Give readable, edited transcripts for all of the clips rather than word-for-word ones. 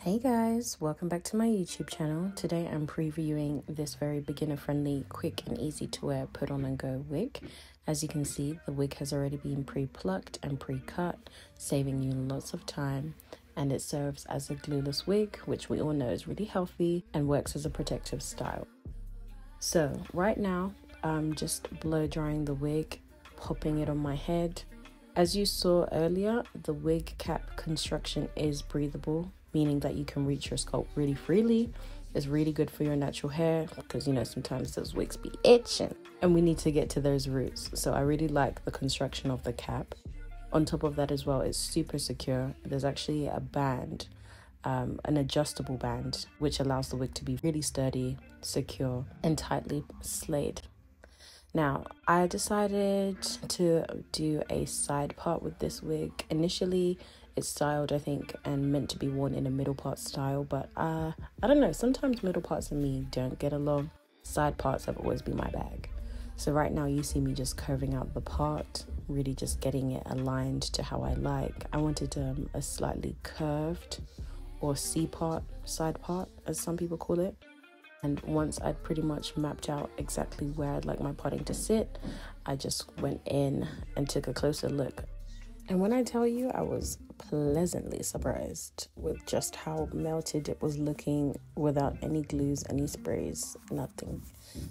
Hey guys, welcome back to my YouTube channel. Today I'm previewing this very beginner friendly, quick and easy to wear put on and go wig. As you can see, the wig has already been pre-plucked and pre-cut, saving you lots of time, and it serves as a glueless wig, which we all know is really healthy and works as a protective style. So right now I'm just blow drying the wig, popping it on my head. As you saw earlier, the wig cap construction is breathable, meaning that you can reach your scalp really freely. It's really good for your natural hair because, you know, sometimes those wigs be itching and we need to get to those roots. So I really like the construction of the cap. On top of that as well, it's super secure. There's actually a band, an adjustable band, which allows the wig to be really sturdy, secure, and tightly slayed. Now, I decided to do a side part with this wig. Initially, it's styled, I think, and meant to be worn in a middle part style, but I don't know, sometimes middle parts and me don't get along. Side parts have always been my bag. So right now you see me just curving out the part, really just getting it aligned to how I like. I wanted a slightly curved or C-part, side part, as some people call it. And once I'd pretty much mapped out exactly where I'd like my parting to sit, I just went in and took a closer look. And when I tell you, I was pleasantly surprised with just how melted it was looking without any glues, any sprays, nothing.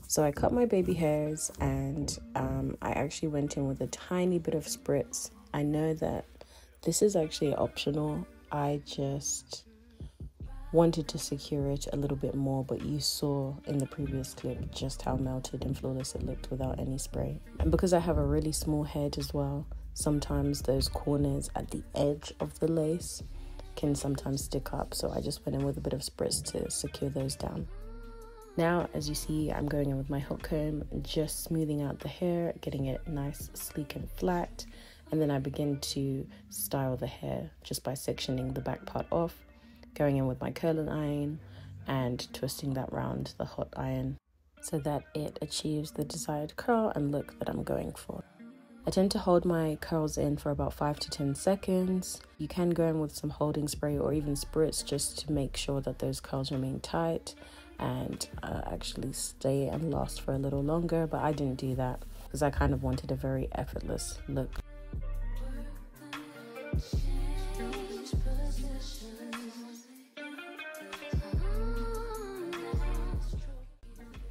So I cut my baby hairs and I actually went in with a tiny bit of spritz. I know that this is actually optional. I just wanted to secure it a little bit more, but you saw in the previous clip just how melted and flawless it looked without any spray. And because I have a really small head as well, sometimes those corners at the edge of the lace can sometimes stick up, so I just went in with a bit of spritz to secure those down. Now, as you see, I'm going in with my hot comb, just smoothing out the hair, getting it nice, sleek and flat, and then I begin to style the hair just by sectioning the back part off, going in with my curling iron and twisting that round the hot iron so that it achieves the desired curl and look that I'm going for. I tend to hold my curls in for about 5 to 10 seconds. You can go in with some holding spray or even spritz just to make sure that those curls remain tight and actually stay and last for a little longer, but I didn't do that because I kind of wanted a very effortless look.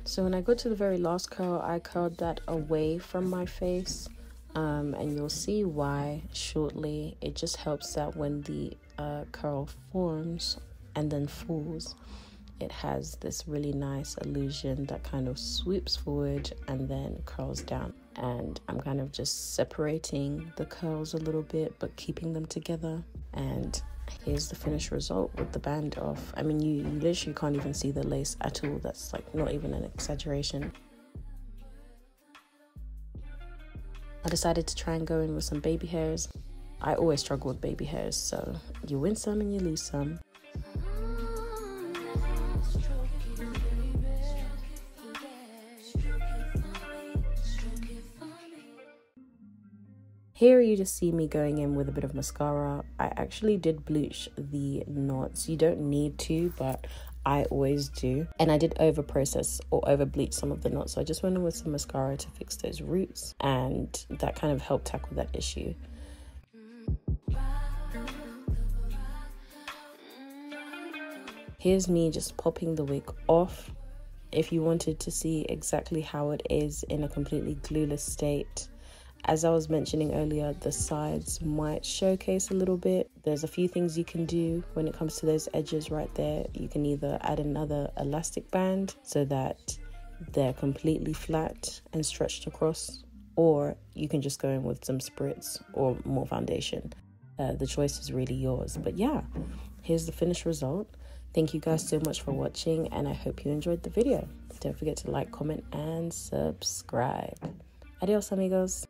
So when I got to the very last curl, I curled that away from my face, and you'll see why shortly. It just helps that when the curl forms and then falls, it has this really nice illusion that kind of swoops forward and then curls down. And I'm kind of just separating the curls a little bit, but keeping them together. And here's the finished result with the band off. I mean, you literally can't even see the lace at all. That's like not even an exaggeration. I decided to try and go in with some baby hairs. I always struggle with baby hairs, so you win some and you lose some. Here you just see me going in with a bit of mascara. I actually did bleach the knots. You don't need to, but I always do. And I did over process or over bleach some of the knots. So I just went in with some mascara to fix those roots, and that kind of helped tackle that issue. Here's me just popping the wig off. If you wanted to see exactly how it is in a completely glueless state, as I was mentioning earlier, the sides might showcase a little bit. There's a few things you can do when it comes to those edges right there. You can either add another elastic band so that they're completely flat and stretched across, or you can just go in with some spritz or more foundation. The choice is really yours. But yeah, here's the finished result. Thank you guys so much for watching, and I hope you enjoyed the video. Don't forget to like, comment, and subscribe. Adios, amigos.